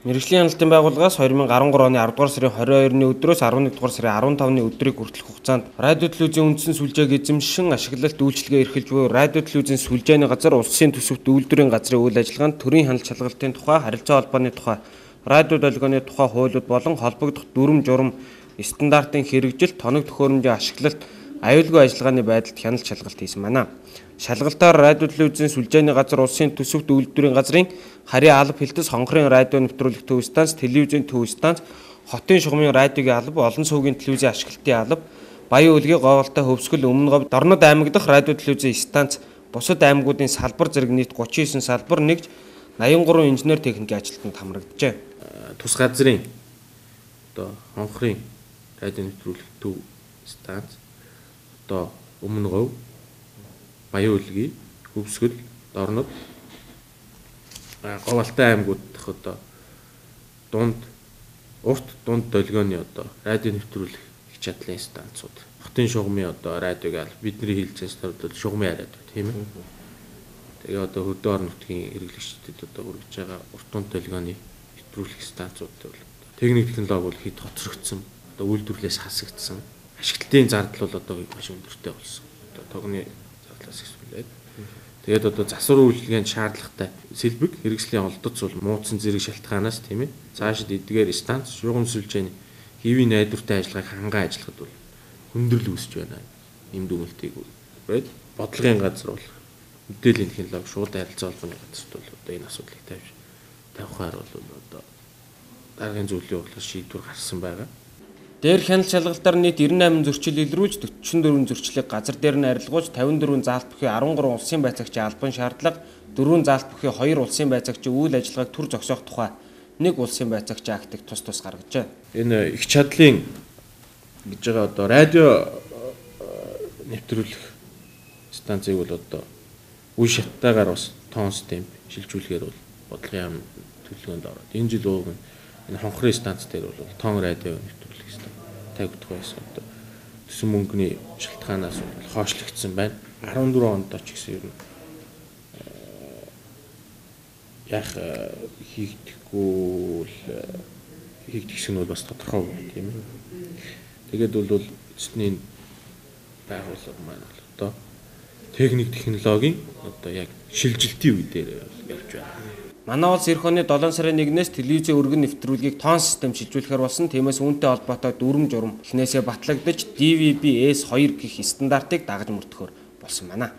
Мэргэжлийн хяналтын байгууллагаас 2013 оны 10 дугаар сарын 22-ны өдрөөс 11 дугаар сарын 15-ны өдрийг хүртэлх хугацаанд радио телевизийн үндсэн сүлжээг эзэмшин ашиглалт үйлчилгээ эрхэлж буй радио телевизийн сүлжээний газар улсын төсөвт үйлдвэрийн газрын үйл ажиллагаанд төрийн хяналт шалгалтын тухай, харилцаа холбооны тухай, радио долгионы тухай хуулиуд болон холбогдох дүрм журам стандартын хэрэгжилт, тоног төхөөрөмжийн ашиглалт, аюулгүй ажиллагааны байдалд хяналт шалгалт хийсэн байна. Шалгалтаар радио телевизийн сүлжээний газар улсын төсөвт үйлдвэрийн газрын харийн алба хэлтэс, хонгорын радио нэвтрүүлэх төв станц, телевизийн төв станц, хотын шугамын радиогийн алба, олон сувгийн телевизийн ашиглалтын алба, Баян Үлгийн Говьалтай, Хөвсгөл, Өмнө Говь, Дорнод аймаг дахь радио телевизийн станц, бусад аймагуудын салбар зэрэг нийт 39 салбар нэгж 83 инженер техникийн ажилтнанд хамрагджээ. Тус газрын одоо хонгорын радио нэвтрүүлэх төв станц, одоо Өмнө Говь, Баян Үлгийн, Хөвсгөл, Дорнод, Говьалтай аймагуд дахь одоо урт дунд долгионы одоо радио нэвтрүүлэх их чадлын станцууд, хотын шугамын одоо радиог бидний хэлцээс төрөл шугамын радио тийм ээ. Тэгээ одоо хөдөө орон нутгийн хэрэглэгчдэд одоо хүргэж байгаа урт дунд долгионы нэвтрүүлэх станцууд бол техник технологи бол хэд хоцрогдсон, одоо үйлдвэрлэлээс хасагдсан, ашиглалтын зардал бол одоо маш өндөртэй болсон. Одоо тогны тэгээд одоо засвар үйлчлэгээнд шаардлагатай сэлбэг хэрэгслийн олдоц бол муудсан зэрэг шалтгаанаас тийм ээ цаашид эдгээр станц шугам сүлжээний хэвийн найдвартай ажиллагааг хангаа ажиллахад бол хүндрэл үүсэж байна. Им дүгнэлтийг гээд бодлогын газар бол мэдээллийн технологи шууд харилцаа холбооны газарт бол одоо энэ асуудлыг тавихаар бол одоо дараагийн зүйлийн хугацаанд шийдвэр гарсан байгаа. Дээр хяналт шалгалтаар нийт 98 зөрчил илрүүлж 44 зөрчлийг газар дээр нь арилгуулж 54 заалт бүхий 13 улсын байцаагчийн албан шаардлага 4 заалт бүхий 2 улсын байцаагчийн үйл ажиллагааг төр зогсоох тухай 1 улсын байцаагчийн актыг тус гаргажээ. Энэ их чадлын гэж байгаа одоо радио нэвтрүүлэх станцыг бол одоо үе шаттайгаар бас тоон систем шилжүүлэхээр бол бодлогын яам төлөвлөгөөнд ороод энэ жил ууг энэ хонхрын станц дээр бол тоон радио нэвтрүүлэх тавигдах байсан. Одоо төсөн мөнгөний шалтгаанаас хоошлогдсон байна. 14 онд ч гэсэн ер нь яг хийгдэхгүй хэсэг нь бол бас тодорхой байна тийм ээ. Тэгээд бол эцний байгууллага маань одоо техник технологийн одоо яг шилжилтийн үе дээр явж байна. Манай улс эх оны 7 сарын 1-ээс телевизийн өргөн нэвтрүүлгийг тоон систем шилжүүлэхээр болсон. Тиймээс үүнтэй холбоотой дүрм журам эхнээсээ батлагдаж DVB-S2 гэх стандартыг дагаж мөрдөхөөр болсон байна.